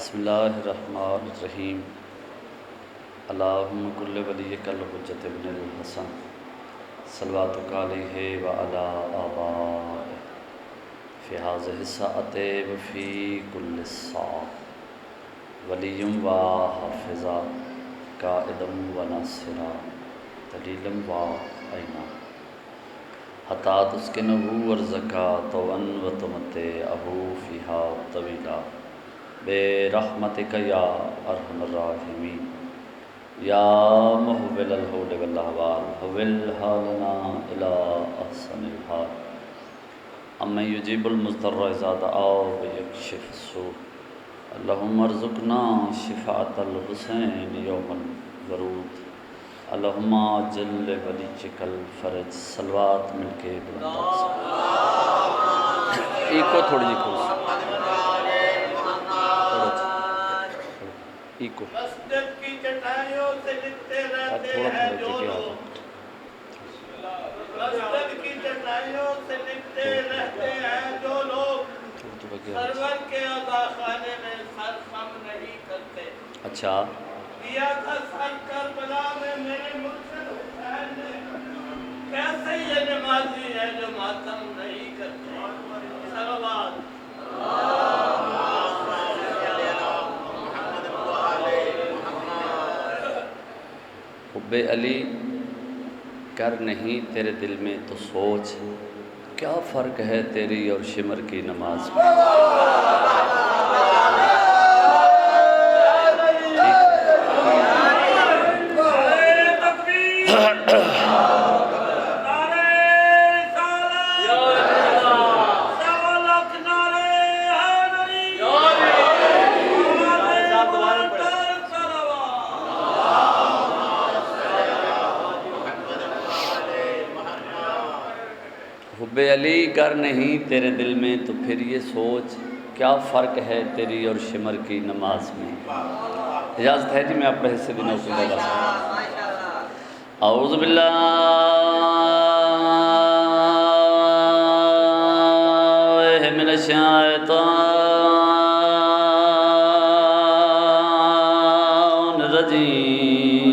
بسم اللہ الرحمن الرحیم اللہم کل ولیک الحجۃ ابن الحسن صلواتک علیہ وعلی آبائہ فی ہذہ الساعۃ وفی کل ساعہ ولی و حافظا قائدا و ناصرا دلیلا و عینا حتی تسکنہ ورزقا طوعا و تمتعہ فیہا طویلا برحمتک یا ارحم الراحمین یا محول الحول والاحوال حول حالنا الی احسن الحال امن یجیب المضطر اذا دعا ویکشف السوء اللہم ارزقنا شفاعۃ الحسین یوم الورود اللہم عجل ولیجک الفرج صلوات مل کے بلند ایک کو تھوڑی جی کھوس ایکو مسجد کی چٹائیوں سے لکھتے رہتے ہیں جو لوگ مسجد کی چٹائیوں سے لکھتے رہتے ہیں جو لوگ سرور کے عزا خانے میں سر خم نہیں کرتے اچھا دیا تھا سر کربلا میں میرے مرشد حسین نے کیسے یہ نمازی ہے جو ماتم نہیں کرتے صلوات حب علی کر نہیں تیرے دل میں تو سوچ کیا فرق ہے تیری اور شمر کی نماز میں حب علی گر نہیں تیرے دل میں تو پھر یہ سوچ کیا فرق ہے تیری اور شمر کی نماز میں اجازت ہے جی میں اپنے حصے دنوں کو بتا سکتا اعوذ باللہ من الشیطان الرجیم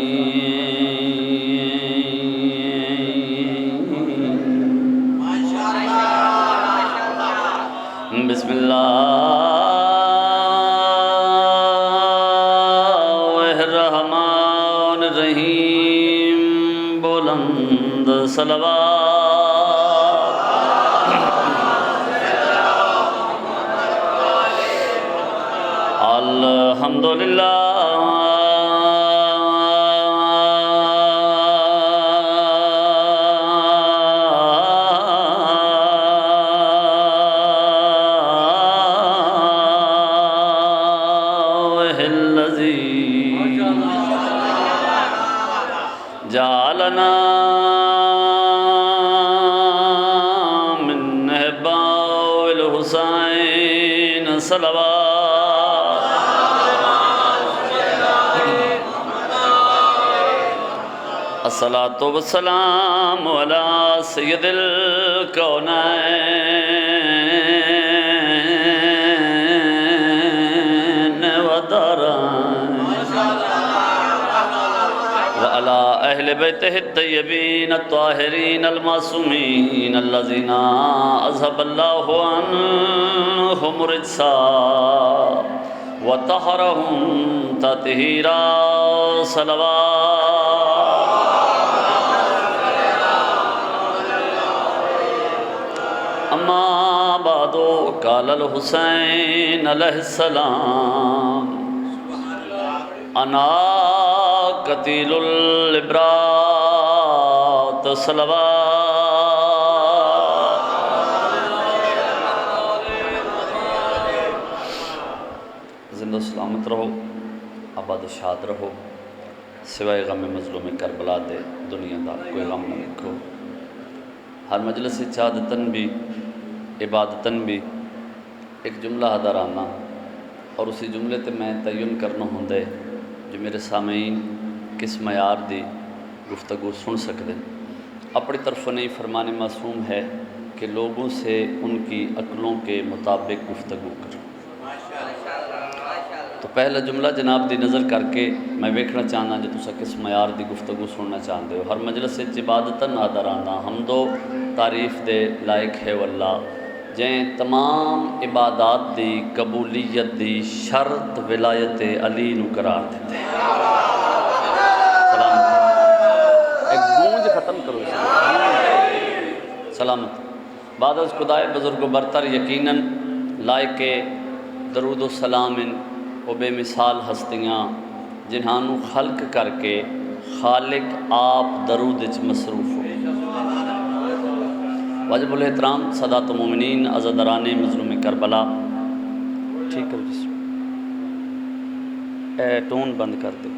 بسم اللہ الرحمن الرحیم بلند صلوات الحمدللہ جعلنا من احباء الحسین صلوات الصلاۃ والسلام علی سید الکونین والدارین وعلى أهل بيته الطيبين الطاهرين المعصومين الذين أذهب الله عنهم الرجس وطهرهم تطهيرا صلوات أما بعد قال الحسين عليه السلام أنا قتیل العبرات صلوات زندہ و سلامت رہو آباد و شاد رہو سوائے غم مظلوم کربلا دے دنیا دا کوئی غم نہ رکھو ہر مجلس چادتن بھی عبادتن بھی ایک جملہ حضرانہ اور اسی جملے تے میں تعین کرنا ہوندے جو میرے سامعین کس معیار دی گفتگو سن سکتے اپنی طرف نہیں فرمان معصوم ہے کہ لوگوں سے ان کی عقلوں کے مطابق گفتگو کرو تو پہلا جملہ جناب دی نظر کر کے میں ویکھنا چاہنا جو تسا کس معیار دی گفتگو سننا چاہتے ہو۔ ہر مجلس عبادتاً حاضرانہ حمد و تعریف دے لائق ہے واللہ جیں تمام عبادات دی قبولیت دی شرط ولایت علی نو قرار دیتے ہیں۔ سلامت ایک گونج ختم کرو سلامت بعد از خدائے بزرگ و برتر یقیناً لائق درود و سلام وہ بے مثال ہستیاں جنہاں خلق کر کے خالق آپ درود وچ مصروف ہو۔ واجب الاحترام سادات مومنین عزاداران مظلوم کربلا، ٹھیک کرو جس اے ٹون بند کر دے۔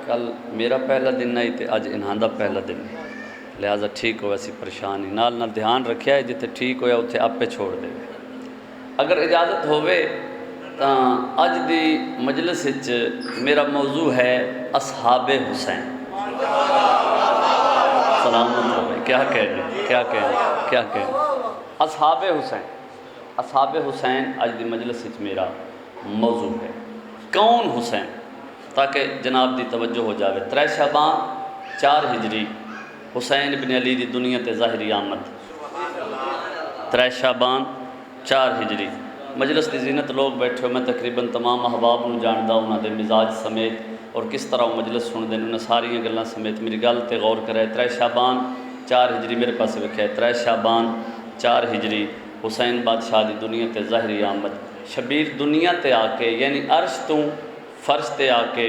کل میرا پہلا دن نہیں تے اج انہاں دا پہلا دن ہے، لہٰذا ٹھیک ہو ایسی پریشانی نال دھیان رکھیا ہے، جتے ٹھیک ہویا اتھے آپے چھوڑ دے۔ اگر اجازت ہوئے تو اج دی مجلس وچ میرا موضوع ہے اصحاب حسین۔ سلامت ہوئے، کیا کہنے اصحاب حسین۔ اصحاب حسین اج دی مجلس وچ میرا موضوع ہے۔ کون حسین؟ تاکہ جناب دی توجہ ہو جاوے۔ 3 شعبان 4 ہجری حسین بن علی دی دنیا تے ظاہری آمد۔ 3 شعبان 4 ہجری مجلس دی زینت لوگ بیٹھے ہو، میں تقریباً تمام احباب نو جاندا انہاں دے مزاج سمیت اور کس طرح وہ مجلس سن دے انہاں ساریاں گلاں سمیت میری گل تے غور کرے۔ 3 شعبان 4 ہجری میرے پاس لکھا ہے، 3 شعبان 4 ہجری حسین بادشاہ دی دنیا تے ظاہری آمد۔ شبیر دنیا تے آ کے یعنی عرش تو فرش تے آ کے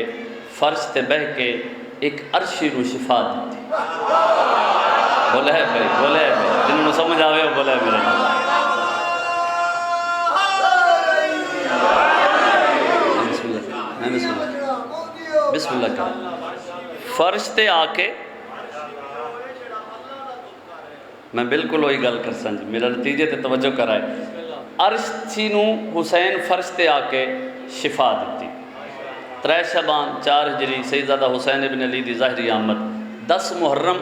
فرش تے بہ کے ایک عرشی نو شفا دیتی۔ بولے ہے بھائی جنہوں نے سمجھ آوے ہو بولے ہے میرے بسم اللہ کر فرش تے آ کے میں بالکل وہی گل کر سن جی میرا نتیجے تے توجہ کرائے۔ عرش تھی نو حسین فرش تے آ کے شفا دیتی۔ 3 شعبان 4 ہجری سیدزادہ حسین ابن علی دی ظاہری آمد۔ 10 محرم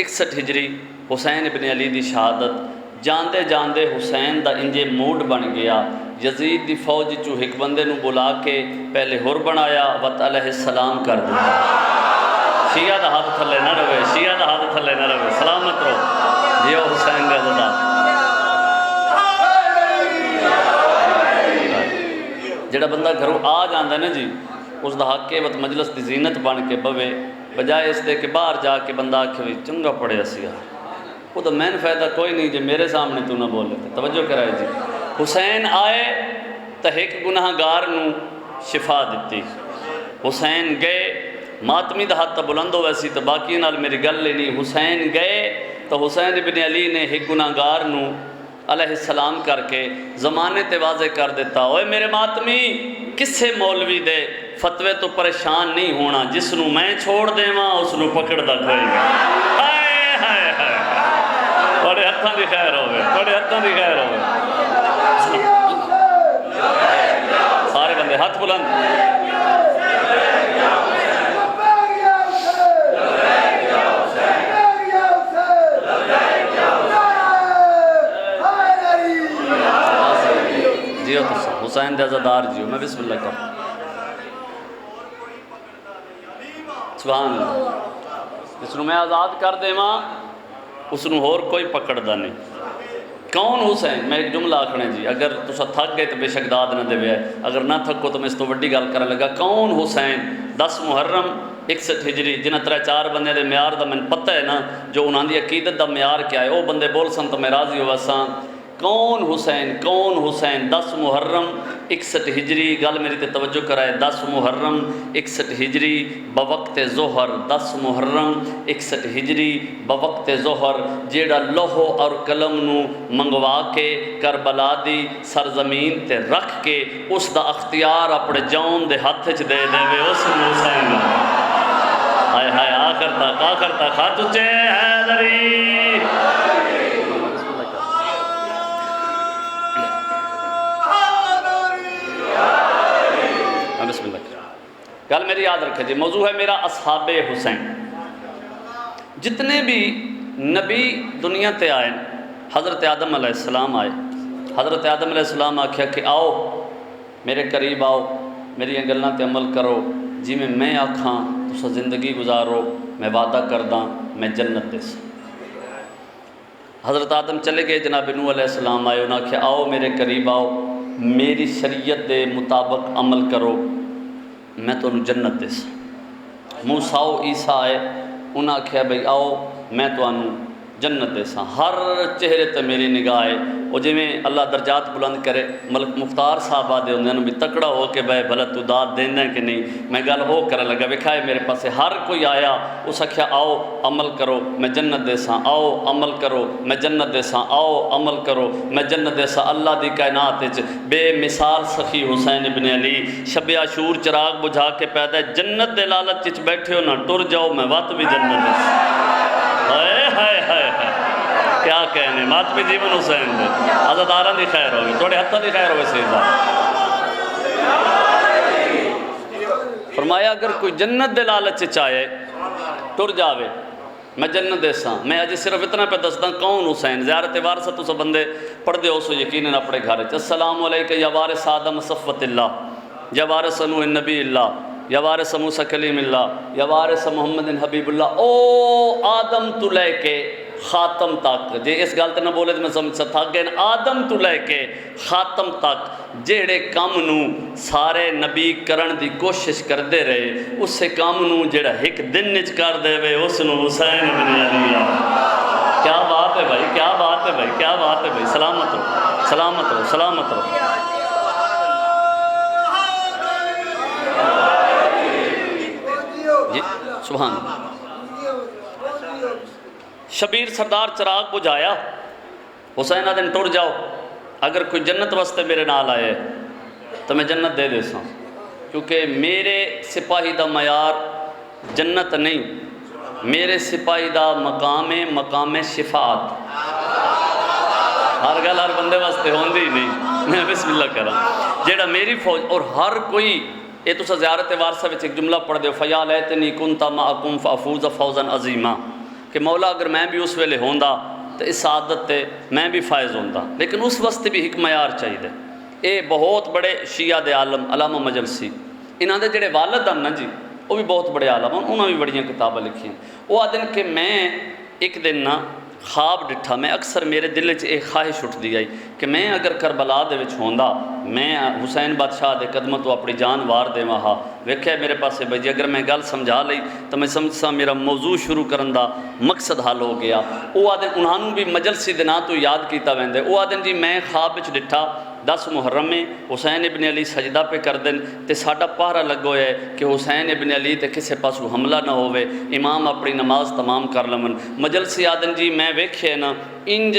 61 ہجری حسین ابن علی دی شہادت۔ جاندے جاندے حسین دا انجے موڈ بن گیا، یزید دی فوج چو ایک بندے نو بلا کے پہلے ہور بنایا وط علیہ السلام کر دیا۔ شیعہ دا ہاتھ تھلے نہ رہے، شیعہ دا ہاتھ تھلے نہ رہے، سلامت رہو جیو حسین دا زدہ۔ جڑا بندہ گھروں آ جاندہ نا جی اس دا حق کے وقت مجلس دی زینت بن کے بوے، بجائے اس دے کہ باہر جا کے بندہ آکھے بھی چنگا پڑے اسیا، وہ تو مین فائدہ کوئی نہیں جی میرے سامنے تو نہ بول لیتے۔ توجہ کرائے جی حسین آئے تو ایک گناہ گار نو شفا دیتی۔ حسین گئے ماتمی دا ہاتھ بلند ہو ویسی تو باقی نال میری گل لینی۔ حسین گئے تو حسین ابن علی نے ایک گناہ گار نو علیہ السلام کر کے زمانے تے واضح کر دیتا، اوے میرے ماتمی کسے مولوی دے فتوے تو پریشان نہیں ہونا، جس نو میں چھوڑ دے ماں اس نو پکڑ دا کوئی گا۔ بڑے ہتھاں دی خیر ہوئے، بڑے ہتھاں دی خیر ہوئے۔ سارے بندے ہاتھ بلند۔ جیو تو حسین دے عزادار جیو، میں بسم اللہ کر سبحان اللہ۔ اس نو میں آزاد کر دے ماں اس نو اور کوئی پکڑ دا نہیں۔ کون حسین؟ میں ایک جملہ آکھنے جی اگر تسا تھک گئے تو بے شک داد نہ دے بے، اگر نہ تھکو تو میں اس تو وڈی گل کرنے لگا۔ کون حسین؟ 10 محرم 61 ہجری جنہ 3-4 بندے دے معیار دا میں پتہ ہے نا جو انہاں دی عقیدت دا معیار کیا ہے وہ بندے بول سن تو میں راضی ہوا ساں۔ کون حسین؟ کون حسین؟ 10 محرم 61 ہجری گل میری تے توجہ کرائے۔ 10 محرم 61 ہجری بوقت ظہر، 10 محرم 61 ہجری بوقت ظہر جیڑا لوہو اور قلم نو منگوا کے کربلا دی سرزمین تے رکھ کے اس دا اختیار اپنے جون دے ہاتھ چ دے دے وے اس حسین۔ ہائے ہائے آ کرتا کھا چچے حیدری۔ بسم اللہ۔ گل میری یاد رکھے جی موضوع ہے میرا اصحاب حسین۔ جتنے بھی نبی دنیا تے آئے، حضرت آدم علیہ السلام آئے، حضرت آدم علیہ السلام آکھیا کہ آؤ میرے قریب آؤ، میری گلاں تے عمل کرو، جی میں آکھاں تسا زندگی گزارو، میں وعدہ کرداں میں جنت دیس۔ حضرت آدم چلے گئے، جناب نوح علیہ السلام آئے، انہاں آکھیا آؤ میرے قریب آؤ، میری شریعت دے مطابق عمل کرو، میں تو جنت دیس۔ موسیٰ و عیسیٰ آئے، انہاں آکھیا بھئی آؤ میں تو جنت دیساں۔ ہر چہرے تے میری نگاہ ہے، وہ جی میں اللہ درجات بلند کرے، ملک مختار صاحب آدھے ہوندے بھی تکڑا ہو کے بھائی بھلا تو داد دینا کہ نہیں، میں گل ہو کرنے لگا ویکھا ہے میرے پاسے ہر کوئی آیا، اس آکھیا آؤ عمل کرو میں جنت دیساں، آؤ عمل کرو میں جنت دیساں، آؤ عمل کرو میں جنت دیساں۔ اللہ دی کائنات وچ بے مثال سخی حسین ابن علی شب عاشور چراغ بجھا کے پیدا جنت دے لالچ وچ بیٹھے ہو نہ ٹر جاؤ میں وقت بھی جنت دیساں۔ ہائے ہائے ہائے کیا کہنے ماتمی جیون حسین دے عزاداران دی خیر ہوگی، توڑے حتہ دی خیر ہوگی سیدھا۔ فرمایا اگر کوئی جنت دے لالچ چاہے ٹر جاوے میں جنت دیساں۔ میں اجی صرف اتنا پہ دستا کون حسین، زیارت وارثہ تو سب بندے پڑھ دے ہو سو یقیناً اپنے گھر۔ السلام علیکہ یا وارث آدم صفوت اللہ، یا وارث نوح النبی اللہ، یا وارث موسیٰ کلیم اللہ، یا وارث محمد حبیب اللہ۔ او آدم تو لے کے خاتم تک، جے اس گالتے نہ بولے تو میں سمجھ سکتا گئے آدم تو لے کے خاتم تک جیڑے کام نو سارے نبی کرن دی کوشش کر دے رہے، اس سے کام نو جیڑا ایک دن نچ کر دے وے اس نو حسین بن علی۔ کیا بات ہے بھائی، کیا بات ہے بھائی، کیا بات ہے بھائی، سلامت رہو سلامت رہو سلامت رہو۔ جی سبحان اللہ۔ شبیر سردار چراغ بجھایا، حسین آدن ٹر جاؤ، اگر کوئی جنت واسطے میرے نال آئے تو میں جنت دے دیساں، کیونکہ میرے سپاہی دا معیار جنت نہیں، میرے سپاہی دا مقام شفاعت۔ ہر گل ہر بندے واسطے ہوندی ہی نہیں، میں بسم اللہ کرا جیڑا میری فوج اور ہر کوئی یہ تو زیارت وارثہ وچ ایک جملہ پڑھ دیو فیا لیتنی کنتا معکم فافوز فوزا عظیما، کہ مولا اگر میں بھی اس ویلے ہوندا تو اس سعادت تے میں بھی فائز ہوندا، لیکن اس واسطے بھی ایک معیار چاہیے۔ اے بہت بڑے شیعہ دے عالم علامہ مجلسی، انہاں دے جڑے والد ہیں نا جی وہ بھی بہت بڑے عالم ہیں، انہوں نے بھی بڑیاں کتابیں لکھی ہیں۔ وہ آدھن کہ میں ایک دن نا خواب ڈٹھا، میں اکثر میرے دل وچ ایک خواہش اٹھ دی آئی کہ میں اگر کربلا دے وچ ہوندا، میں حسین بادشاہ دے قدموں تو اپنی جان وار دے وہاں ویکھیا میرے پاسے بھائی اگر میں گل سمجھا لئی تو میں سمجھسا میرا موضوع شروع کرن دا مقصد حل ہو گیا۔ وہ آدھن انہوں بھی مجلسی دے نا تو یاد کیتا ویندے، وہ آدھن جی میں خواب وچ ڈٹھا 10 محرم میں حسین ابن علی سجدہ پہ کر دیں تے ساڈا پہرا لگو ہے کہ حسین ابن علی تے کسے پاسو حملہ نہ ہوئے، امام اپنی نماز تمام کر لمن۔ مجلسی آدن جی میں ویکھے نا انج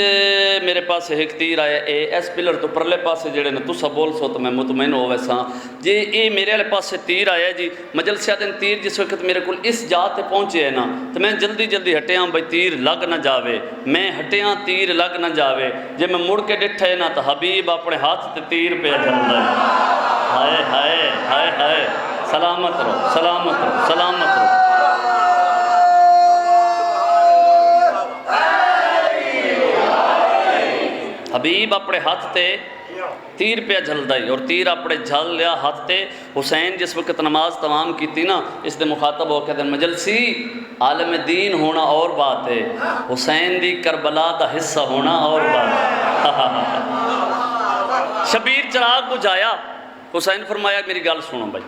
میرے پاس ایک تیر آیا، اے اس پلر تو پرلے پاسے جڑے نا تسا بول سو تو میں مطمئن ہو ویسا جی اے میرے والے پاسے تیر آیا جی۔ مجلسی آدن تیر جس وقت میرے کول اس جا تے پہنچے ہے نا تو میں جلدی جلدی ہٹیاں بھائی تیر لگ نہ جاوے، میں ہٹیاں تیر لگ نہ جاوے، جے میں مڑ کے ڈٹھے نا تو حبیب اپنے ہاتھ تے تیر پہ جلدا ہے۔ ہائے ہائے ہائے ہائے، سلامت رہو سلامت رہو سلامت رہو۔ حبیب اپنے ہاتھ تے تیر پہ جھلدا ہے اور تیر اپنے جھل لیا ہاتھ تے۔ حسین جس وقت نماز تمام کی تھی نا اس دے مخاطب ہو کہتے ہیں مجلسی عالم دین ہونا اور بات ہے، حسین دی کربلا دا حصہ ہونا اور بات ہے۔ شبیر چراغ بجھایا، حسین فرمایا میری گل سنو بھائی،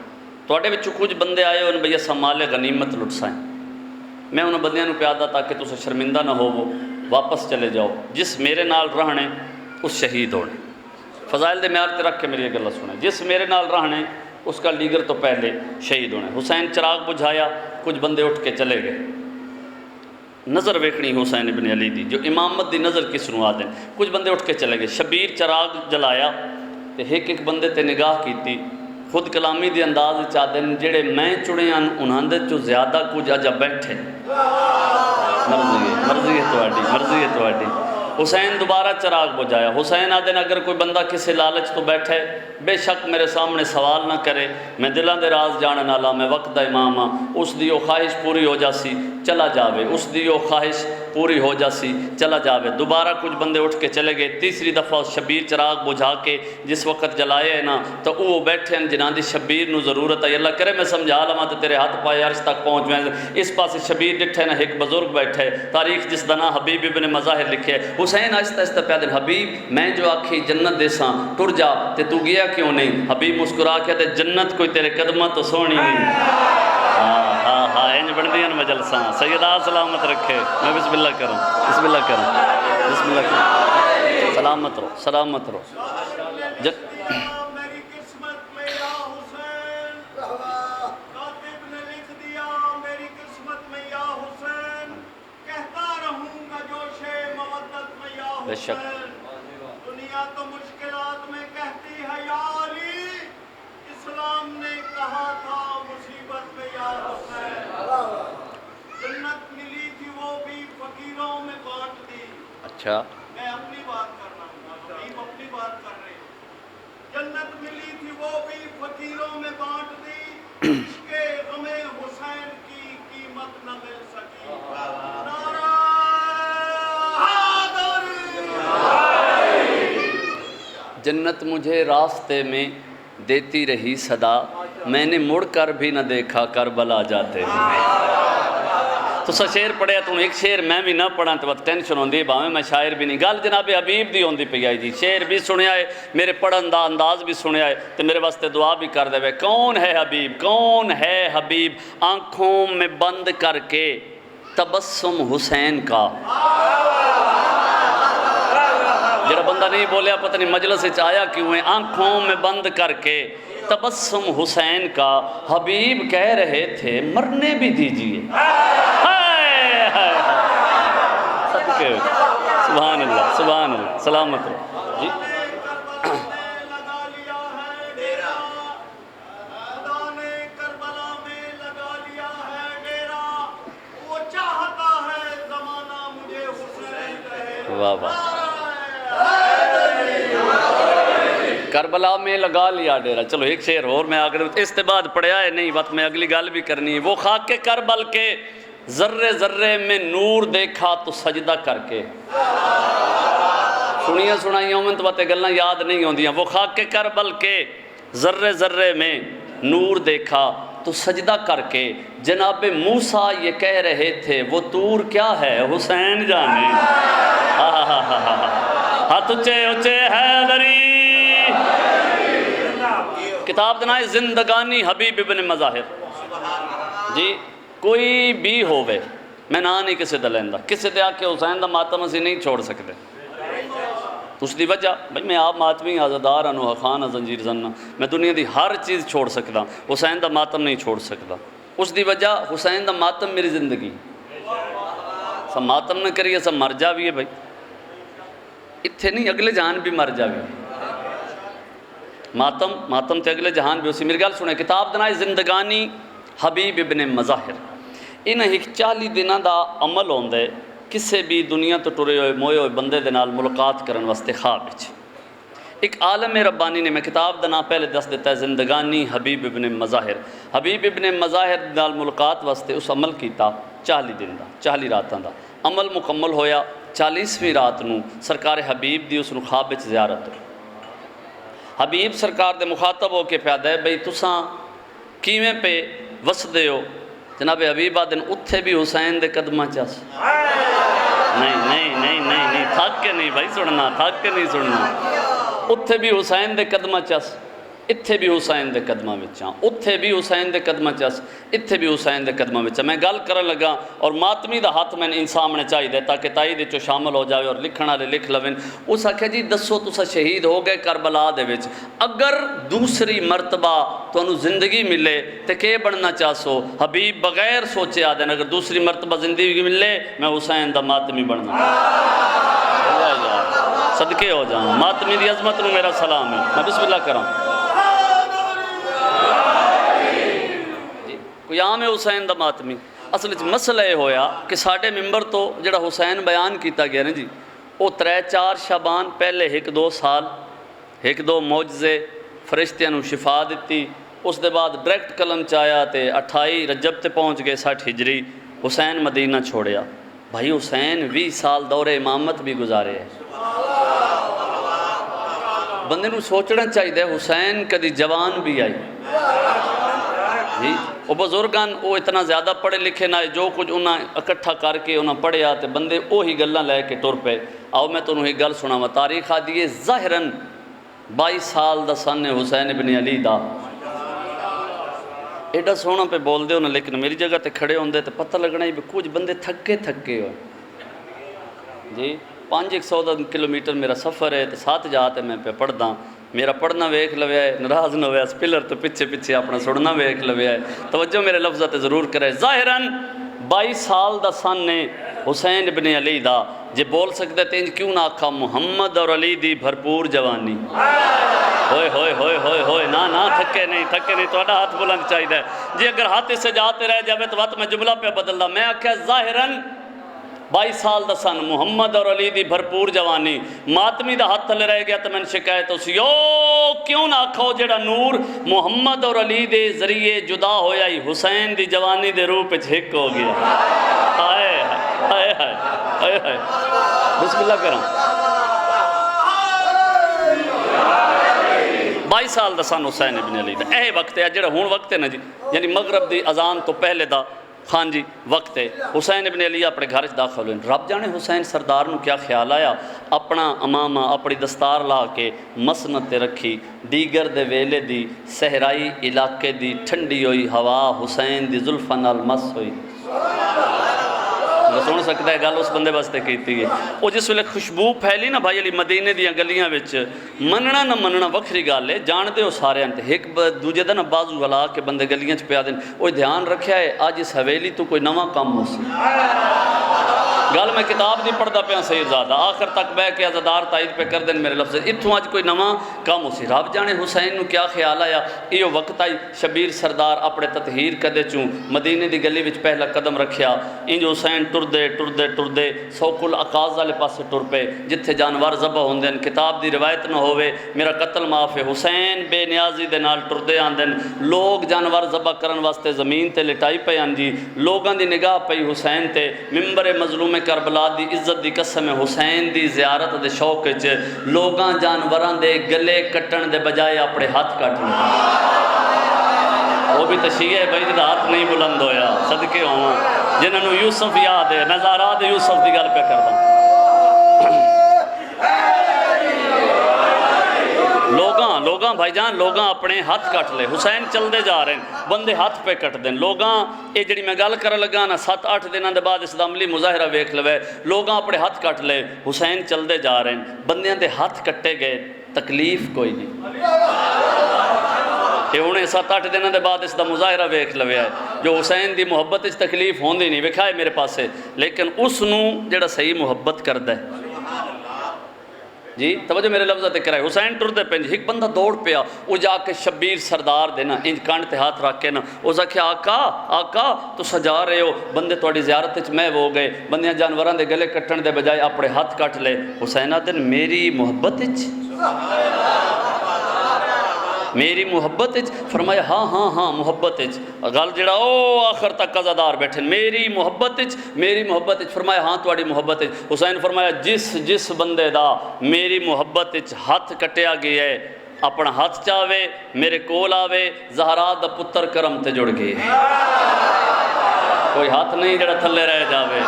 توڑے وچوں کچھ بندے آئے ان بھئی اساں مال غنیمت لٹ سائیں، میں انہوں بندیاں نو پیادا تاکہ تسے شرمندہ نہ ہو وہ واپس چلے جاؤ، جس میرے نال رہنے اس شہید ہونے۔ فضائل دے معیار تے رکھ کے میری گل سنیں، جس میرے نال رہنے اس کا لیگر تو پہلے شہید ہونے۔ حسین چراغ بجھایا، کچھ بندے اٹھ کے چلے گئے، نظر ویکھنی حسین ابن علی دی جو امامت دی نظر کس نو آدیں، کچھ بندے اٹھ کے چلے گئے۔ شبیر چراغ جلایا تے ایک ایک بندے تے نگاہ کیتی، خود کلامی دی انداز چاہدن جڑے میں چڑے ہیں انہاں دے چو زیادہ کچھ اجا بیٹھے، مرضی ہے تواڈی۔ حسین دوبارہ چراغ بجھایا، حسین آدن اگر کوئی بندہ کسی لالچ تو بیٹھے بے شک میرے سامنے سوال نہ کرے، میں دلاں دے راز جانن والا، میں وقت دا امام ہاں، اس دی وہ خواہش پوری ہو جاسی چلا جاوے، اس دی وہ خواہش پوری ہو جاسی، چلا جاوے۔ دوبارہ کچھ بندے اٹھ کے چلے گئے، تیسری دفعہ اس شبیر چراغ بجھا کے جس وقت جلائے ہے نا تو وہ بیٹھے ہیں جنہاں دی شبیر نو ضرورت ہے، اللہ کرے میں سمجھا لما تو تیرے ہاتھ پائے عرش تک پہنچ میں۔ اس پاس شبیر ڈٹھے نا ایک بزرگ بیٹھے، تاریخ جس دنا حبیب ابن مظاہر لکھے، حسین آہستہ آہستہ پیادن حبیب میں جو آکھی جنت دے ساں ٹر جا تے تو گیا کیوں نہیں؟ حبیب مسکرا کے تے جنت کوئی تیرے قدمہ تو سونی نہیں۔ ہاں انج بندیاں مجلساں سیدہ سلامت رکھے۔ میں بسم اللہ کروں، بسم اللہ کروں، بسم اللہ کروں، سلامت رہو، سلامت رہو۔ میری قسمت میں یا حسین، کاتب نے لکھ دیا میری قسمت میں یا حسین، کہتا رہوں گا جوش مودت میں یا بے شک حسین، دنیا تو مشکلات میں کہتی ہے یا علی، اسلام نے کہا تھا مصیبت میں یا حسین، جنت ملی تھی وہ بھی فقیروں میں بانٹ دی۔ اچھا میں اپنی بات کر رہا ہوں، حبیب اپنی بات کر رہے ہیں، جنت ملی تھی وہ بھی فقیروں میں بانٹ دی، عشق غم حسین کی قیمت نہ مل سکی۔ نعرہ حیدری، جنت مجھے راستے میں دیتی رہی صدا، میں نے مڑ کر بھی نہ دیکھا کربلا جاتے ہیں۔ تو سا شعر پڑھیا تو ایک شعر میں بھی نہ پڑھا تو بات ٹینشن ہوندی ہے، باویں میں شاعر بھی نہیں، گل جناب حبیب دی ہوندی پئی آئی جی، شعر بھی سنیا ہے، میرے پڑھن دا انداز بھی سنیا ہے، تو میرے واسطے دعا بھی کر دے۔ کون ہے حبیب، کون ہے حبیب، آنکھوں میں بند کر کے تبسم حسین کا۔ جڑا بندہ نہیں بولیا پتہ نہیں مجلس وچ آیا کیوں ہے، آنکھوں میں بند کر کے تبسم حسین کا، حبیب کہہ رہے تھے مرنے بھی دیجئے۔ صدقے سبحان اللہ، سبحان اللہ، سلامت رہو جی۔ لگا لیا ہے ڈیرا، خدا نے کربلا میں لگا لیا ہے ڈیرا، وہ چاہتا ہے زمانہ مجھے حسین کہے۔ واہ واہ، کربلا میں لگا لیا ڈیرا۔ چلو ایک شعر اور میں آگر اس کے بعد پڑھیا ہے نہیں، وقت میں اگلی گل بھی کرنی ہے۔ وہ خاک کربل کے ذرے ذرے میں نور دیکھا تو سجدہ کر کے۔ سنیاں سنائیاں میں تو باتیں گلنا یاد نہیں ہوندیاں۔ وہ خاک کربل کے ذرے ذرے میں نور دیکھا تو سجدہ کر کے، جناب موسیٰ یہ کہہ رہے تھے وہ طور کیا ہے حسین جانے۔ ہاتھ اچھے اچھے حیدری۔ کتاب دنائے زندگانی حبیب ابن مظاہر جی، کوئی بھی ہووے میں نہ نہیں کسی دا لیندہ، کسی دے آکے حسین دا ماتم اسی نہیں چھوڑ سکتے۔ اس دی وجہ بھئی میں آپ ماتمی آزادار انو خانہ زنجیر زنہ، میں دنیا دی ہر چیز چھوڑ سکتا، حسین دا ماتم نہیں چھوڑ سکتا۔ اس دی وجہ حسین دا ماتم میری زندگی، سب ماتم نہ کریے سب مر جا بھی ہے بھائی، اتھے نہیں اگلے جہان بھی مر جا بھی ہے۔ ماتم تے اگلے جہان بھی اسی۔ میری گل سنے، کتاب دنائے زندگانی حبیب ابن مظاہر، انہیں ایک 40 دنوں دا عمل ہوندے کسے بھی دنیا تو ٹرے ہوئے موئے ہوئے بندے دے نال ملاقات کرن واسطے خواب وچ۔ ایک عالم ربانی نے، میں کتاب دا نام پہلے دس دیتا ہے زندگانی حبیب ابن مظاہر، حبیب ابن مظاہر نال ملاقات واسطے اس عمل کیتا 40 دن دا، 40 راتاں دا عمل مکمل ہویا۔ 40ویں رات نو سرکار حبیب دی اس نو خواب وچ زیارت ہوئی۔ حبیب سرکار دے مخاطب ہو کے پیادہ ہے بھئی تساں کیویں پہ وس دے ہو؟ جناب حبیب آدن اتھے بھی حسین دے قدمہ چاس۔ نہیں تھک کے نہیں بھائی سننا، تھک کے نہیں سننا۔ اتھے بھی حسین دے قدمہ چاس، اتھے بھی حسین دے قدمہ وچاں، اتھے بھی حسین دے قدمہ چاس، اتھے بھی حسین دے قدمہ وچاں۔ میں گل کرن لگا اور ماتمی دا ہاتھ میں ان سامنے چاہی دے تاکہ تائید چو شامل ہو جاوے اور لکھن والے لکھ لویں۔ اس آکھیا جی دسو تسا شہید ہو گئے کربلا دے وچ، اگر دوسری مرتبہ تانوں زندگی ملے تے کے بننا چاہسو؟ حبیب بغیر سوچے آدن اگر دوسری مرتبہ زندگی ملے میں حسین دا ماتمی بننا۔ صدقے ہو جاؤں، ماتمی دی عظمت نو میرا سلام ہے۔ میں بسم اللہ کراں۔ کوئی عام ہے حسین دا ماتمی، اصل مسئلہ یہ ہویا کہ ساڑھے ممبر تو جڑا حسین بیان کیتا گیا نا جی، وہ 3-4 شعبان پہلے 1-2 سال 1-2 معجزے فرشتیاں نو شفا دیتی، اس دے بعد ڈائریکٹ قلم چایا تے 28 رجب تے پہنچ گئے 60 ہجری، حسین مدینہ چھوڑیا بھائی حسین 20 سال دور امامت بھی گزارے ہے بندے نو سوچنا چاہیے حسین کدی جوان بھی آئی جی وہ بزرگان وہ اتنا زیادہ پڑھے لکھے نہ جو کچھ انہاں اکٹھا کر کے انہاں پڑھیا تے بندے وہی گلاں لے کے ٹر پے آؤ میں تمہیں ایک گل سناواں تاریخ آدھی ہے ظاہراً 22 سال دا سن حسین ابن علی دا ایڈا سونا پہ بول دے ہونا لیکن میری جگہ تے کھڑے ہوندے تے پتہ لگنا ہی بھی کچھ بندے تھکے ہو جی 500 کلومیٹر میرا سفر ہے تے ساتھ جاتے میں پہ پڑھدا میرا پڑھنا ویکھ لویا ہے ناراض نہ ہویا سپلر تو پیچھے اپنا سننا ویکھ لویا ہے توجہ میرے لفظات تے ضرور کرے ظاہراً 22 سال دا سن نے حسین ابن علی دا جے بول سکتے تے انج کیوں نہ آکھا محمد اور علی دی بھرپور جوانی ہوئے ہوئے ہوئے ہوئے ہوئے نہ تھکے نہیں تو ہاتھ بلند چاہیے جی اگر ہاتھ سے جاتے رہ جاوے تو وقت میں جملہ پہ بدل دا میں آکھا ظاہراً 22 سال دا سن محمد اور علی دی بھرپور جوانی ماتمی دا ہاتھ تلے رہ گیا تو میں نے شکایت ہو سی کیوں نہ آکھو جڑا نور محمد اور علی دے ذریعے جدا ہویا ہی حسین دی جوانی دے روح پہ چھک ہو گیا آئے آئے آئے آئے بسم اللہ کرام 22 سال دا سن حسین ابن علی دا اے وقت ہے جڑا ہون وقت ہے نا جی یعنی مغرب دی اذان تو پہلے دا خان جی وقت ہے حسین ابن علی اپنے گھر داخل ہوئے رب جانے حسین سردار نو کیا خیال آیا اپنا امامہ اپنی دستار لا کے مسند تے رکھی دیگر دے ویلے دی صحرائی علاقے دی ٹھنڈی ہوئی ہوا حسین دی زلفاں نال مس ہوئی سن سکتا ہے گل اس بندے واسطے کیتی ہے وہ جس ویلے خوشبو پھیلی نا بھائی علی مدینے دیاں گلیاں وچ مننا نہ مننا وکھری گل ہے جان دے ہو سارے انت ایک دوجے دا نا بازو ہلا کے بندے گلیاں چ پیا دین وہ دھیان رکھیا ہے اج اس حویلی تو کوئی نواں کام ہو سی گل میں کتاب نہیں پڑھدا پیا سید زادہ آخر تک بہ کے عزادار تائید پہ کر دین میرے لفظ اتھوں اج کوئی نواں کام ہو سی رب جانے حسین نو کیا خیال آیا ایو وقت آئی شبیر سردار اپنے تطہیر کدے چوں مدینے دی گلی وچ پہلا قدم رکھیا انج حسین ٹردے سوکل اقاز والے پاسے ٹر پے جتھے جانور ذبح ہوندے ہیں کتاب دی روایت نہ ہوئے میرا قتل معاف ہے حسین بے نیازی دے نال ٹردے آندن لوگ جانور ذبح کرن واسطے زمین تے لٹائی پے آن جی لوگاں دی نگاہ پئی حسین تے ممبر مظلوم کربلا دی عزت دی قسم حسین دی زیارت دے شوق وچ لوگاں جانوراں دے گلے کٹن دے بجائے اپنے ہاتھ کٹ لے وہ بھی تشیع ہے بھائی جدا ہاتھ نہیں بلند ہویا صدقے ہوں جنہوں نے یوسف یاد ہے نظارات یوسف دی گل پہ کردہ لوگاں بھائی جان لوگاں اپنے ہاتھ کٹ لے حسین چل دے جا رہے ہیں بندے ہاتھ پہ کٹ دیں لوگاں یہ جڑی میں گل کر لگا نا 7-8 دنوں دے بعد اس دا عملی مظاہرہ ویکھ لوے لوگاں اپنے ہاتھ کٹ لے حسین چل دے جا رہے ہیں بندیاں دے ہاتھ کٹے گئے تکلیف کوئی نہیں کہ انہیں 7-8 دنوں دے بعد اس دا مظاہرہ ویکھ لویا ہے جو حسین دی محبت اس تکلیف ہوندی نہیں ویکھا ہے میرے پاسے لیکن اس نو جڑا صحیح محبت کردہ ہے جی توجہ میرے لفظہ تے کرائے حسین ٹر دے پہ ایک بندہ دوڑ پیا وہ جا کے شبیر سردار دینا انج کانڈ تے ہاتھ رکھ کے نا وہ کہا آقا تو سجا رہے ہو بندے توڑی زیارت وچ میں ہو گئے بندیاں جانوراں دے گلے کٹن دے بجائے اپنے ہاتھ کٹ لے حسین آدن میری محبت میری محبت فرمایا ہاں محبت گل جڑا او آخر تک عزادار بیٹھے میری محبت فرمایا ہاں تواڈی محبت حسین فرمایا جس بندے دا میری محبت ہاتھ کٹیا گیا ہے اپنا ہاتھ چاہے میرے کول آوے زہرا دا پتر کرم تے جڑ گئے کوئی ہاتھ نہیں جڑا تھلے رہ جاوے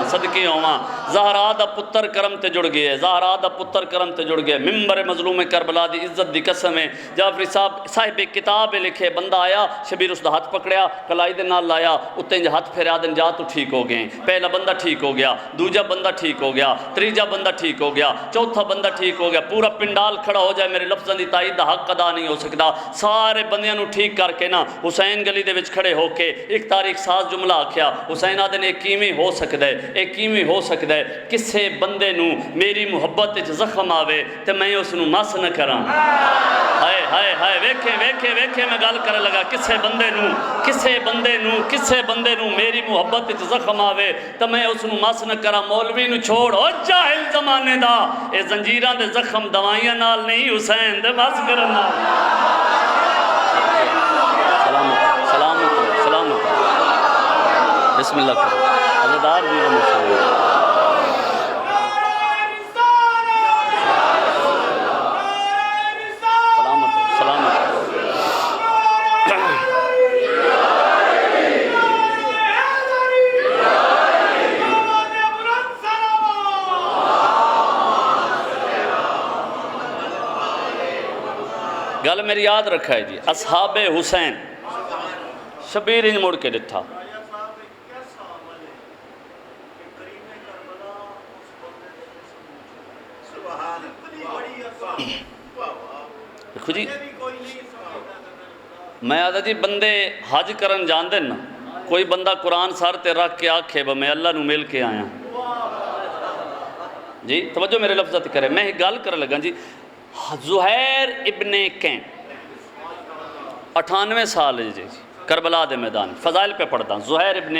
صدقے ہواں زہرا دا پتر کرم تے جڑ گئے زہرا دا پتر کرم تے جڑ گئے ممبر مظلوم کربلا دی عزت دی قسم ہے جعفری صاحب کتاب لکھے بندہ آیا شبیر اس دا ہاتھ پکڑیا کلائی دے نال لایا اتنے جو ہاتھ پھیریا دن جا تو ٹھیک ہو گئے پہلا بندہ ٹھیک ہو گیا دوجا بندہ ٹھیک ہو گیا تریجا بندہ ٹھیک ہو گیا چوتھا بندہ ٹھیک ہو گیا پورا پنڈال کھڑا ہو جائے میرے لفظاں دی تائید دا حق ادا نہیں ہو سکتا سارے بندیاں نو ٹھیک کر کے نا حسین گلی دے وچ کھڑے ہو کے ایک تاریخ ساز جملہ آکھیا حسین آدھے ایک کیویں ہو سکتا ہے کسے بندے نو میری محبت زخم آوے تے میں اس نو مس نہ کراں ہائے ویکھے میں گل کرنے لگا کسے بندے نو میری محبت زخم آوے تے میں اس نو مس نہ کراں مولوی نو چھوڑ او جاہل زمانے دا اے زنجیراں دے زخم دوائیاں نال نہیں حسین دے مس کرن نال سلامت بسم اللہ کرو عزیزدار بھی ہوں سلامت ہو سلامت ہو گل میری یاد رکھا ہے جی اصحاب حسین شبیر انج مڑ کے ڈٹھا راجہ صاحب ایک کیسا عمل ہے کہ کریم کربلا اس بندے سے سبحان اتنی بڑی آسان دیکھو جی بھی کوئی نہیں سمجھتا میں آدھا جی بندے حج کرن جان دیں نا کوئی بندہ قرآن سار تے رکھ کے آکھے با میں اللہ نو مل کے آیا جی توجہ میرے لفظات کرے میں ہی گال کر لگا جی زہیر ابن کین 98 سال ہے جی کربلا دے میدان فضائل پہ پڑھتا ہوں زہیر ابن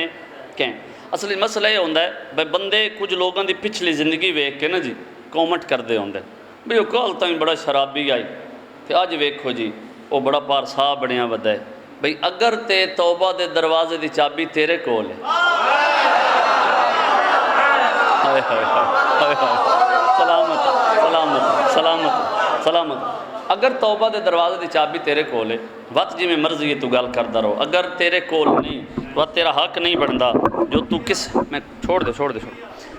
کین اصلی مسئلہ یہ ہوندہ ہے بھائی بندے کچھ لوگوں دی پچھلی زندگی ویکھ کے نا جی کومنٹ کر دے ہوندے بھئی وہ کال تائیں بڑا شرابی آئی تے آج ویکھو جی وہ بڑا پارسا بڑیاں ودہ ہے بھئی اگر تے توبہ دے دروازے دی چابی تیرے کول ہے ہائے ہائے ہائے ہائے سلامت سلامت سلامت سلامت اگر توبہ دے دروازے دی چابی تیرے کول ہے وقت جی میں مرضی ہے تو گل کردہ رہو اگر تیرے کول نہیں وقت تیرا حق نہیں بڑھندا جو تو کس میں چھوڑ دے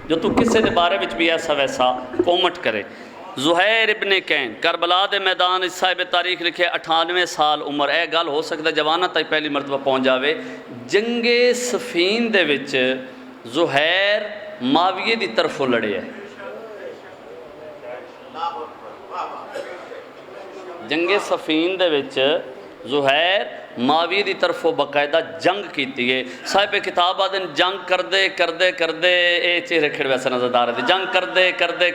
جو تو کسے دے بارے وچ بھی ایسا ویسا کومنٹ کرے زہیر ابن کین کربلا دے میدان اس صاحب تاریخ لکھے 98 سال عمر اے گل ہو سکتا جوانہ تک پہلی مرتبہ پہنچ جاوے جنگ صفین دے وچ زہیر معاویہ دی طرفوں لڑے ہے جنگ صفین دے وچ زہیر معاویہ دی طرفوں باقاعدہ جنگ کیتی ہے صاحب کتاب آدن جنگ کردے اے چہرے کھڑ ویسا نظر آ رہے تھے جنگ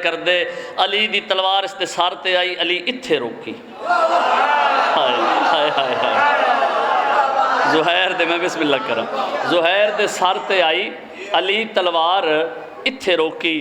کردے علی دی تلوار اس دے سار تے آئی علی اتھے روکی ہائے ہائے ہائے ہائے زہیر دے میں بسم اللہ کرم زہیر دے سار تے آئی علی تلوار اتھے روکی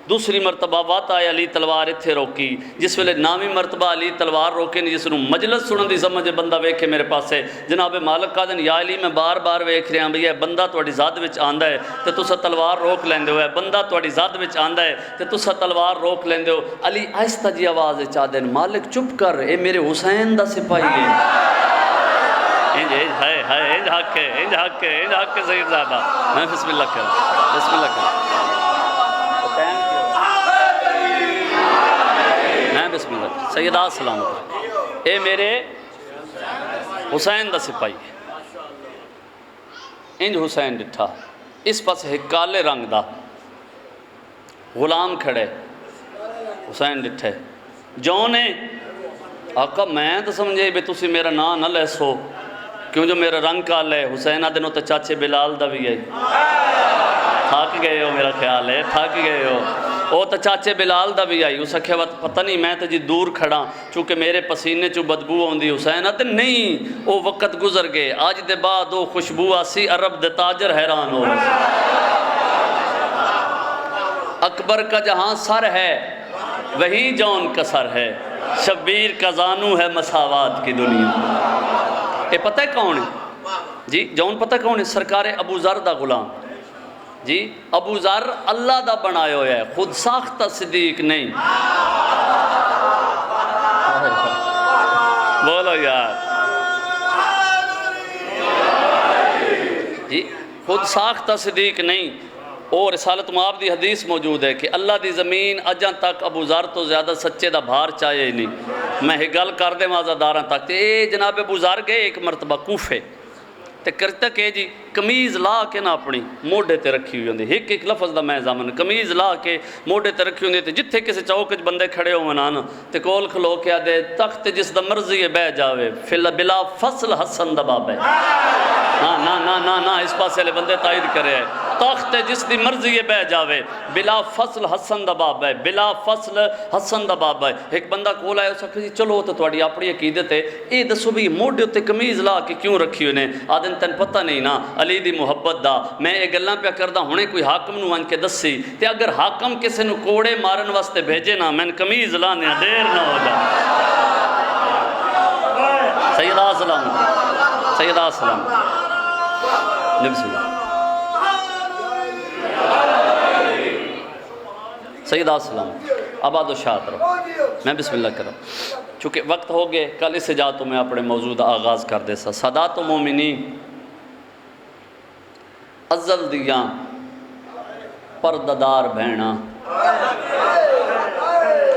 دوسری مرتبہ بات آئے علی تلوار اتھے روکی جس ویلے نامی مرتبہ علی تلوار روکے نہیں جس نے مجلس سنن دی سمجھے بندہ ویکھے میرے پاس ہے جناب مالک کا دن یا علی میں بار بار ویکھ رہا ہوں بھئی بندہ توڑی ذات وچ آندہ ہے تے تسا تلوار روک لیندے ہو ہے بندہ توڑی ذات وچ آندہ ہے تے تسا تلوار روک لیندے ہو علی آہستہ جی آواز چاہ دین مالک چپ کر اے میرے حسین دا سپاہی ہے انج حق ہے سید زیادہ میں بسم اللہ کر بسم اللہ سیدہ سلامت اے میرے حسین دا سپاہی انج حسین ڈٹھا اس پاس ایک کالے رنگ دا غلام کھڑے حسین ڈٹھے جونے آقا میں تو سمجھے بے تسی میرا نا نہ لے سو کیوں جو میرا رنگ کالے ہے حسین آدھنوں تو چاچے بلال دا بھی ہے تھاک گئے ہو میرا خیال ہے تھاک گئے ہو وہ تو چاچے بلال دا بھی آئی اس اکھے وقت پتہ نہیں میں تو جی دور کھڑا چونکہ میرے پسینے چو بدبو ہوندی حسین آتے نہیں وہ وقت گزر گئے آج دے بعد وہ خوشبو آسی عرب دے تاجر حیران ہو اکبر کا جہاں سر ہے وہی جون کا سر ہے شبیر کا زانو ہے مساوات کی دنیا یہ پتہ ہے کون ہے جی جون پتہ کون ہے سرکار ابو ذر دا غلام جی ابو ذر اللہ دا بنائے ہوئے ہے خود ساختہ صدیق نہیں بولو یار جی خود ساختہ صدیق نہیں اور رسالت معاب دی حدیث موجود ہے کہ اللہ دی زمین اجاں تک ابو ذر تو زیادہ سچے دا بھار چاہے ہی نہیں میں ہی گل کر دے مازاداراں تک اے جناب ابو ذر گئے ایک مرتبہ کوفے تے کرتا کہ جی کمیز لا کے نہ اپنی موڈے تے رکھی ہوئی ہوندی ایک لفظ دا میں زامن کمیز لا کے موڈے تے رکھی ہوندی تے جتھے کسی چوک وچ بندے کھڑے ہو منانا تے کول کھلو کے آدے تخت جس دا مرضی بہ جاوے بلا فصل حسن دا باب ہے نا اس پاس والے بندے تائید کرے ہے تخت جس دی مرضی بہ جاوے بلا فصل حسن دا باب ہے بلا فصل حسن دا باب ہے ایک بندہ کول آئے اس کہ چلو تو تواڈی اپنی عقیدت ہے اے دسو بھی موڈے تے کمیز لا کے کیوں رکھی ہوئی نے آدن تن پتہ نہیں نا علی دی محبت دا میں یہ گلاں پہ کردہ ہونے کوئی حاکم نو آن کے دسی تے اگر حاکم کسے نو کوڑے مارن واسطے بھیجے نا میں کمیز لانے دیر نہ ہو جا سیدہ سلام نبی صلی اللہ سیدہ سلام آباد و شاد رہو. میں بسم اللہ کروں چونکہ وقت ہو گئے. کل اس سے جا تو میں اپنے موضوع دا آغاز کر دے سا. سادات و مومنین ازل دیاں پرددار بہنا.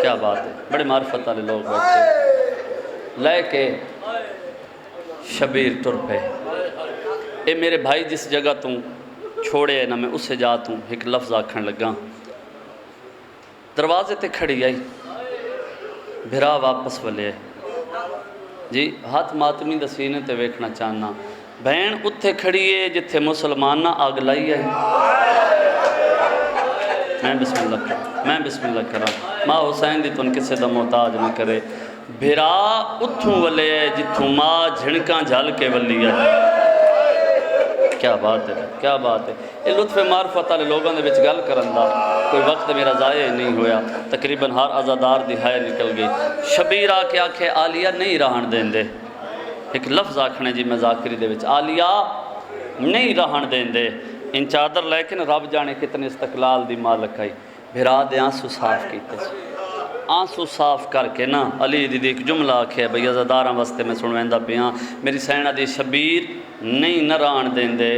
کیا بات ہے, بڑے معرفت والے لوگ بیٹھے لے کے شبیر ٹر پہ. اے میرے بھائی جس جگہ تو چھوڑے نہ میں اسے جا تو ایک لفظ آکھن لگا. دروازے تے کھڑی آئی بھرا واپس ولے جی ہاتھ ماتمی دا سینے تے ویکھنا چاہنا. بہن اتھے کھڑی ہے جتھے مسلمانہ آگ لائی ہے. میں بسم اللہ کرا ماں حسین دی تن کسے دا محتاج نہ کرے. بھرا اتھوں ولے جتھوں ماں جھنکاں جھل کے ولی ہے. کیا بات ہے, کیا بات ہے. یہ لطف معرفت والے لوگوں دے وچ گل کرن دا کوئی وقت میرا ضائع نہیں ہویا. تقریباً ہر عزادار دی ہائے نکل گئی. شبیر آ کے آکھے عالیہ نہیں رہن دین دے. ایک لفظ آکھنے جی میں ذاکری دے وچ عالیہ نہیں رہن دین دے. ان چادر لیکن رب جانے کتنے استقلال دی مالک آئی. بھرا دے آنسو صاف کیتے سے آنسو صاف کر کے نا علی دی ایک جملہ آکھے بھئی عزاداراں واسطے میں سنویندہ پیاں. میری سینہ دی شبیر نہیں نہ رہن دین دے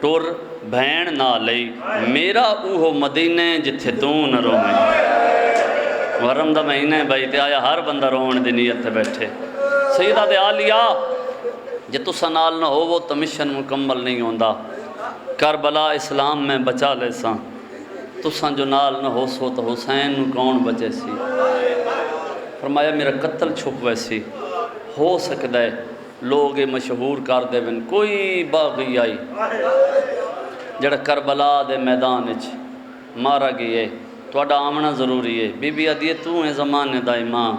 ٹر بھین نہ لئی میرا اوہو مدینے جتھے تو نہ رومیں. محرم دا مہینے بھائی تے آیا ہر بندہ رومن دی نیت تے بیٹھے. سیدہ دے عالیہ جے تسا نال نہ ہو وہ تو مشن مکمل نہیں ہوندا. کربلا اسلام میں بچا لے ساں تسا جو نال نہ ہو سو تو حسین نو کون بچے سی. فرمایا میرا قتل چھپ ویسی ہو سکتا ہے لوگ مشہور کر دے بن کوئی باغی آئی جڑا کربلا دے میدان اچ مارا گئے توڑا آمنا ضروری ہے. بی بی آدھی تو ہے زمانے دا امام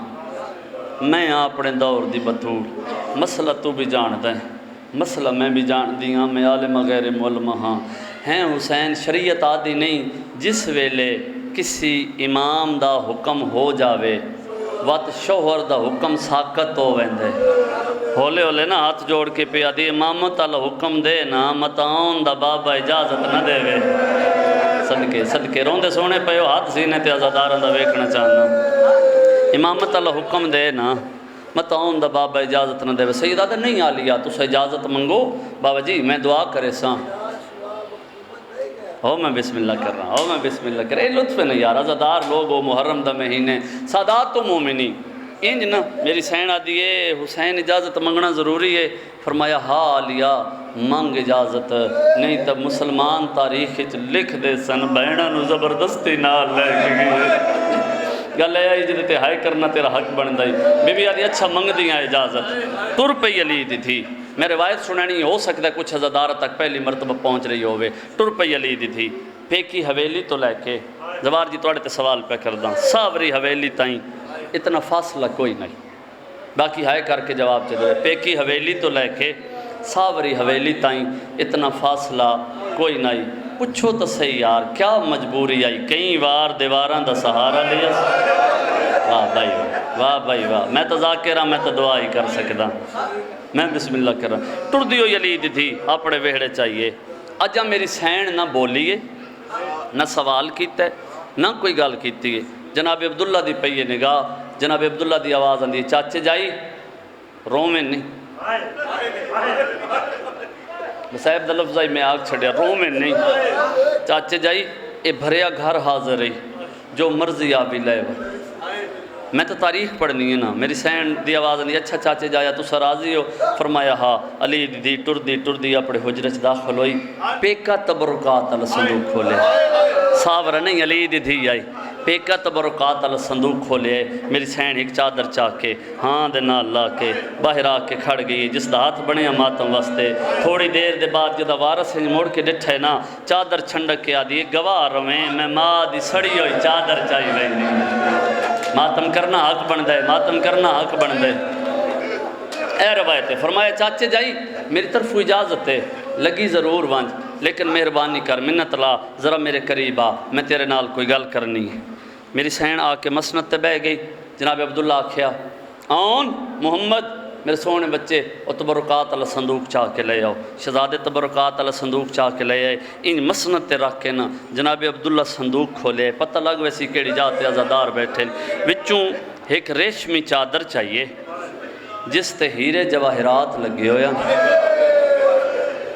میں اپنے دور دی بطول. مسئلہ تو بھی جانتا ہے مسئلہ میں بھی جان دیاں میں عالم غیر معلوم ہاں. ہیں حسین شریعت آدھی نہیں جس ویلے کسی امام دا حکم ہو جاوے وقت شوہر دا حکم ساکت ہو ویندے. ہولے ہولے نا ہاتھ جوڑ کے پیا دی امامت اللہ حکم دے نا متعون دا بابا اجازت نہ دے وے. صدقے روندے سونے پہ ہاتھ سینے تے عزاداراں دا ویکھنا چاہنا. امامت اللہ حکم دے نا متعون دا بابا اجازت نہ دے وے. سیدہ دے نہیں عالیہ تُسا اجازت منگو بابا جی میں دعا کرے ساں. ہو میں بسم اللہ کر رہا ہوں میں بسم اللہ کر رہا. اے لطف نہیں یار عزادار لوگ ہو محرم دا مہینے سادات و مومنی انج نا میری سین آدھی ہے حسین اجازت منگنا ضروری ہے. فرمایا ہاں عالیہ منگ اجازت نہیں تب مسلمان تاریخ لکھ دے سن بہنہ نو زبردستی نال لے گئے. گل ہے جدے تے ہائے کرنا تیرا حق بن دائی. بی بی آدھی اچھا منگ دیاں اجازت ٹر پہ علی دی تھی. میں روایت سنانی ہو سکتا ہے کچھ عزادار تک پہلی مرتبہ پہنچ رہی ہوئے. ٹر پہ علی دی تھی پیکی حویلی تو لے کے زوار جی توڑے تے سوال پہ کرداں ساوری حویلی تائیں اتنا فاصلہ کوئی نہیں. باقی ہائے کر کے جواب چلے. پیکی حویلی تو لے کے ساوری حویلی تائیں اتنا فاصلہ کوئی نہیں. پوچھو تو صحیح یار کیا مجبوری آئی کئی وار دیواراں دا سہارا لیا. واہ بھائی واہ بھائی واہ. میں تو ذاکرہ میں تو دعا ہی کر سکتا. میں بسم اللہ کر رہا. ٹر دیو یلی دی تھی اپنے ویڑے چاہیے. اجا میری سین نہ بولیے نہ سوال کیتا ہے نہ کوئی گل کیتی ہے. جناب عبداللہ دی پئیے نگاہ جناب عبداللہ دی آواز آندی چاچے جائی رومیں نہیں. صاحب دا لفظ آئی میں آگ چھڑیا رومیں نہیں. چاچے جائی اے بھریا گھر حاضر رہی جو مرضی آبی لے وہ. میں تو تاریخ پڑھنی ہے نا. میری سین دی آواز آندی اچھا چاچے جایا تو راضی ہو. فرمایا ہاں. علی دی ٹر دی اپنے حجرت داخل ہوئی. پیکا تبرکات اللہ صندوق کھولے. ساورہ نہیں علی دی تھی آئی. پیکا تبرکات اللہ صندوق کھولے. میری سین ایک چادر چاہ کے ہاں دے نال لا کے باہر آ کے کھڑ گئی جس دا ہاتھ بنے ماتم واسطے. تھوڑی دیر دے بعد جدا وارث موڑ کے ڈٹھے نا چادر چھنڈک کے آدھی گواہ رویں میں ماں دی سڑی ہوئی چادر چاہی رہی. ماتم کرنا حق بن دے ماتم کرنا حق بن دے. اے روایت ہے. فرمایا چاچے جائی میری طرف اجازت ہے لگی ضرور وانج لیکن مہربانی کر منت لا ذرا میرے قریب آ میں تیرے نال کوئی گل کرنی ہے. میری سین آ کے مسند تے بہ گئی. جناب عبداللہ آکھیا آن محمد میرے سونے بچے وہ تبرکات والا صندوق چاہ کے لے آؤ، شہزادے تبرکات والا صندوق چاہ کے لے آئے، ان مسند تے رکھ کے نا جناب عبداللہ صندوق کھولے، پتہ لگ ویسی کیڑی جاتے عزادار بیٹھے، وچوں ایک ریشمی چادر چاہیے جس تے ہیرے جواہرات لگے ہویا۔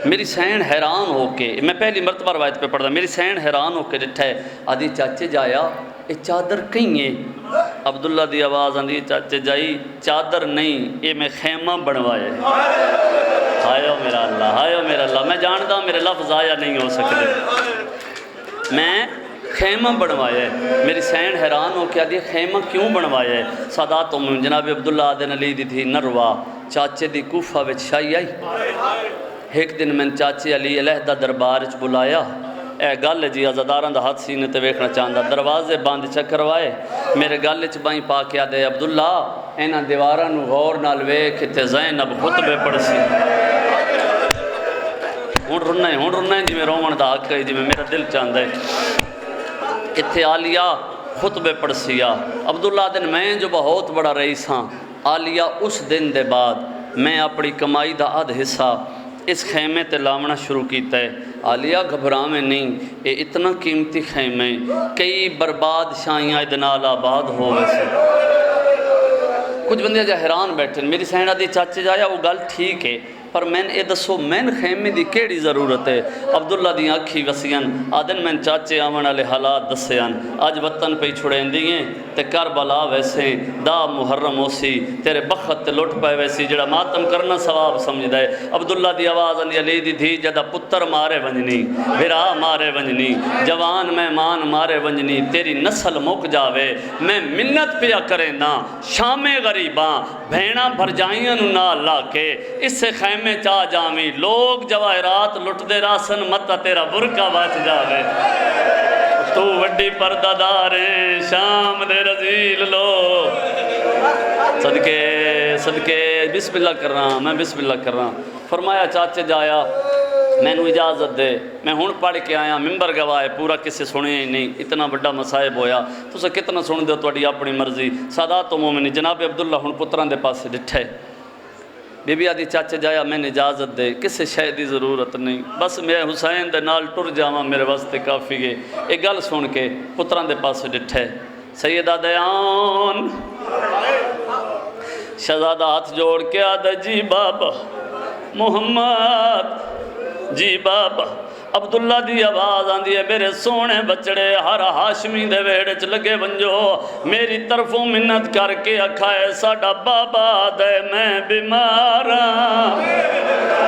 میری سین حیران ہو کے، میں پہلی مرتبہ روایت پہ پڑھا، میری سین حیران ہو کے ڈٹھا ہے، آدھی چاچے جایا یہ چادر کہیں ہے؟ عبداللہ دی آواز آندھی چاچے جائی چادر نہیں، یہ میں خیمہ بنوائے۔ ہائیو میرا اللہ، ہائیو میرا اللہ، میں جانتا ہوں میرے لفظ آیا نہیں ہو سکتے، میں خیمہ بنوایا ہے۔ میری سین حیران ہو کے آدھی خیمہ کیوں بنوایا ہے؟ سادات جناب عبداللہ آدن علی دی تھی نروا چاچے دی کوفہ وچ شائی آئی۔ ایک دن میں چاچے علی علیحدہ دربار وچ بلایا، اے گل جی عزاداراں دا ہاتھ سینے تے ویکھنا چاہندا، دروازے بند چکروائے، میرے گل وچ بائیں پا کے آدھے عبداللہ انہاں دیواراں نو غور نال ویکھ تے زینب خطبے پڑھ سی۔ ہن رنا ہے جی میں رومن دا حق ہے، جی میں میرا دل چاہندا ہے اتھے عالیہ خطبے پڑھ سیا۔ عبداللہ دن میں جو بہت بڑا رئیس ہاں، عالیہ اس دن دے بعد میں اپنی کمائی دا آدھ حصہ اس خیمے تے لاونا شروع کیتا ہے۔ عالیہ گھبراویں نہیں، یہ اتنا قیمتی خیمے کئی برباد شاہیاں ادنال آباد ہو ویسے۔ کچھ بندے جا حیران بیٹھے، میری سینہ دی چاچے جایا وہ گل ٹھیک ہے، پر میں اے دسو میں خیمے دی کیڑی ضرورت ہے؟ عبداللہ دی آنکھی وسیاں آدن میں چاچے آمن والے حالات دسیاں، آج وطن پہ چھڑیں دیئیں تے کربلا ویسے دا محرم ہوسی تیرے بخت تے لٹ پائے ویسی جڑا ماتم کرنا ثواب سمجھ دے۔ عبداللہ دی آواز علی علی دی دھی جدہ پتر مارے ونجنی، بھرا مارے ونجنی، جوان مہمان مارے ونجنی، تیری نسل مک جاوے، میں منت پیا کریں نا شام غریباں بھینا بھر جائیاں نو نہ لا کے اس سے خیمے میں چاہ جامی، لوگ جواہرات لٹ دے راسن متا تیرا برکہ بچ جاوے، تو وڈی پردہ داریں شام دے رزیل لو۔ صدقے بسم اللہ کر رہا ہوں، میں بسم اللہ کر رہا ہوں۔ فرمایا چاچے جایا میں نو اجازت دے، میں ہون پڑھ کے آیا، ممبر گواہ ہے پورا کسے سنے ہی نہیں، اتنا بڑا مسائب ہویا، تو اسے کتنا سن دے تو اپنی مرضی۔ سادات مومنی جناب عبداللہ ہون پتران دے پاس ڈٹھے، بی بی آدھی چاچے جایا میں نے اجازت دے، کسے شے دی ضرورت نہیں، بس میں حسین دے نال ٹر جاواں میرے واسطے کافی ہے۔ ایک گل سن کے پتران دے پاس ڈٹھے، سیدہ دیان شہزادہ ہاتھ جوڑ کے آدھا جی بابا محمد، جی بابا عبداللہ دی آواز آندھی ہے میرے سونے بچڑے ہر ہاشمی دے ویڑے چ لگے ونجو، میری طرفوں منت کر کے اکھائے ساڑا بابا دے میں بیماراں،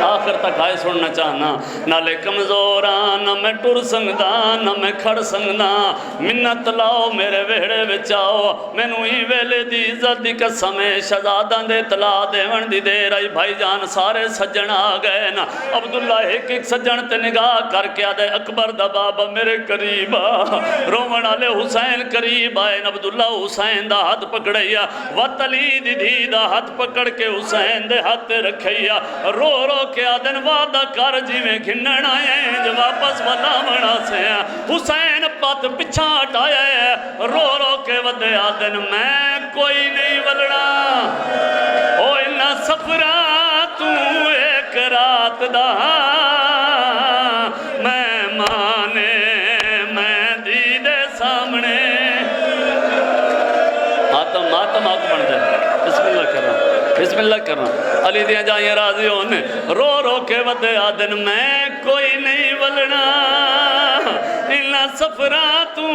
آخر تک آئے سننا چاہنا، نہ لے کمزوراں نہ میں ٹر سنگداں نہ میں کھڑ سنگداں، منت لاؤ میرے ویڑے بچاؤ، میں نو ہی ویلے دی عزت دی قسمیں شہزاداں دے اطلاع دے ون دی دے رائی بھائی جان سارے سجن آ گئے نا۔ عبداللہ ایک سجن تے نگاہ کر کے آدھے اکبر دا بابا میرے قریب آ، رومن آلے حسین قریب آئے، عبداللہ حسین دا ہاتھ پکڑیا، وط علی دی دھی دا ہاتھ پکڑ کے حسین دے ہاتھ رکھیا، رو رو کے آدھن وعدہ کر جی میں گھنن آئے ہیں جو واپس والا منا سے ہیں، حسین پت پچھا ہٹایا ہے، رو رو کے ودے آدھن میں کوئی نہیں ولڑا، او انہا سفرہ تو ایک رات دا بسم اللہ کرنا علی دیاں جائیں راضی ہونے، رو رو کے ودے آدن میں کوئی نہیں ولنا، انہا سفرہ تو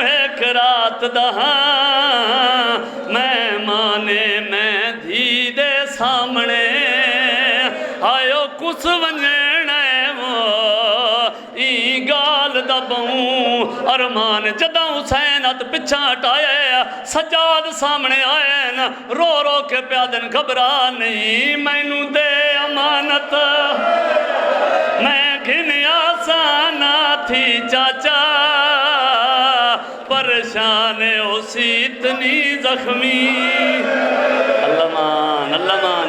ایک رات دہاں، میں مانے میں دھی دے سامنے، آئیو کس ونجنے وہ ای گال دبوں، ارمان جدہ حسین ات پچھا ہٹائے، سجاد سامنے آئے نا، رو رو کے پیادن گھبرا نہیں، میں نو دے امانت، میں گھن آسانا تھی چاچا، پریشان اسی اتنی زخمی، اللہ مان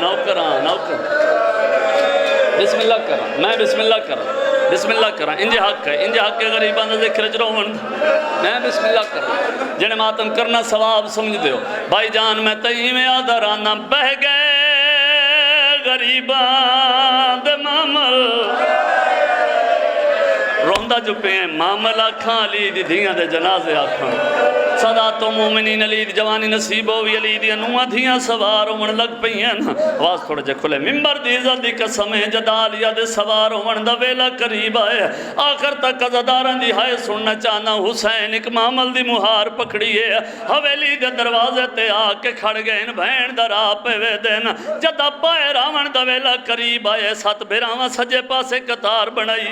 نوکران بسم اللہ کرا، میں بسم اللہ کرا، بسم اللہ کرا، انجھے حق ہے غریبان دا ذکر جروہن، میں بسم اللہ کرا، جنہیں ماتم کرنا ثواب سمجھ دیو، بھائی جان میں تئی میں آدھرانا بہ گئے، غریباں دے مامل روندا جو پہ ہیں مامل آکھاں علی دی دھیاں دے جنازے آکھاں صدا تو مومنین علی دی جوانی نصیب ہوئی علی دی انوہ دھیاں سوار ہومن لگ پئی ہیں آواز تھوڑے جے کھلے ممبر دی عزت دی قسم ہے جدالیا دے سوار ہومن دا ویلا قریب آئے آخر تک عزداران دی ہائے سننا چاہنا حسین ایک مامل دی مہار پکڑی ہے حویلی دے دروازے تے آ کے کھڑ گئے بہن در آپے وے دین جدا پائے راون دا ویلا قریب آئے سات بھیراواں سجے پاسے قطار بنائی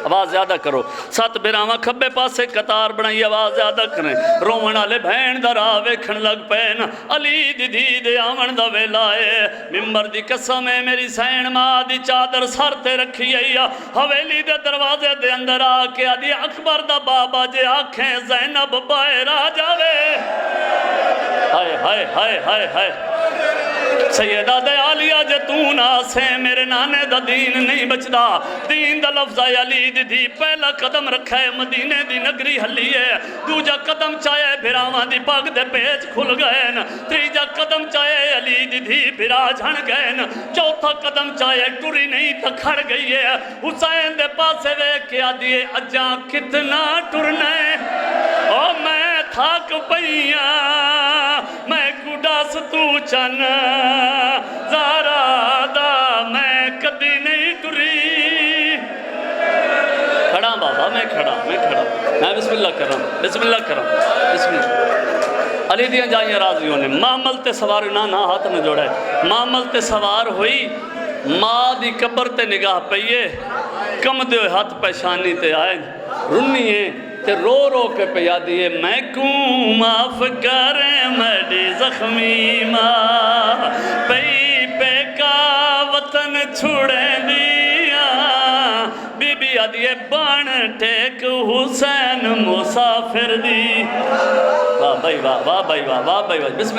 آواز زیادہ کرو سات بیراواں کھبے پاسے قطار بنائی آواز زیادہ کریں رومن آلے بہن در آوے کھن لگ پین علی دی دی دے آمن دا ویلائے ممبر دی قسم ہے میری سین ماں دی چادر سر تے رکھی ہے حویلی دے دروازے دے اندر آکے آدھی اکبر دا بابا جے آنکھیں زینب باہر آ جاوے ہائے ہائے ہائے ہائے ہائے سیدہ دے عالیہ جے تو ناسے میرے نانے دا دین نہیں بچدا دین دا لفظ علی دی دی پہلا قدم رکھا ہے مدینے دی نگری ہلی ہے دوجا قدم چاہے بھراواں دی پاک دے پیچ کھل گئے تیجا قدم چاہے علی دی دی بھرا جھن گئے چوتھا قدم چاہے ٹوری نہیں تا کھڑ گئی ہے حسین دے پاسے وے کیا دیئے اجاں کتنا ٹرنے او میں تھاک پئیاں میں کڈاس تو چن زارا دا میں کدی نہیں ٹری کھڑا بابا میں کھڑا میں بسم اللہ کر رہا ہوں بسم اللہ علی دیاں جائیں راضیوں نے معامل تے سوار نہ ہاتھ میں جوڑا ہے معامل تے سوار ہوئی ماں دی قبر تے نگاہ پئیے کم دے ہاتھ پیشانی تے آئے رنیے تے رو رو کے پیا دیئے میں کوں معاف کریں میری زخمی ماں پئی پہ کا وطن چھوڑیں دیا بی بی آدھیے بان ٹیک حسین مسافر دی واہ بھائی واہ واہ بھائی واہ واہ بھائی واہ بسم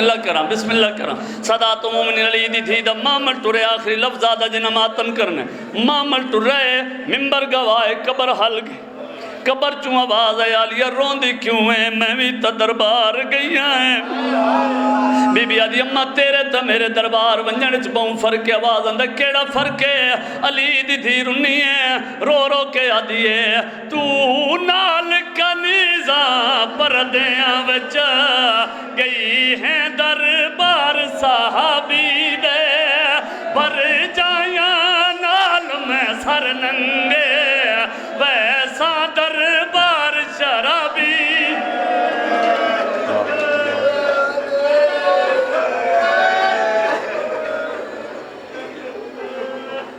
اللہ کرام صدا تو مومن علی دی تھی دا مامل ٹورے آخری لفظ آدھا جنہ ماتم کرنے مامل ٹورے ممبر گوائے قبر حل گئی قبر چوں آواز ہے آلیہ روندی کیوں ہے میں بھی تا دربار گئی ہیں بی بی آدھی اممہ تیرے تا میرے دربار ونجنچ بہن فرق آواز اندر کیڑا فرق ہے علی دی دھی رنی ہے رو رو کے آدھی ہے تو نال کنیزہ پردیاں وچ گئی ہیں دربار صحابی دے پر جائیاں نال میں سر ننگے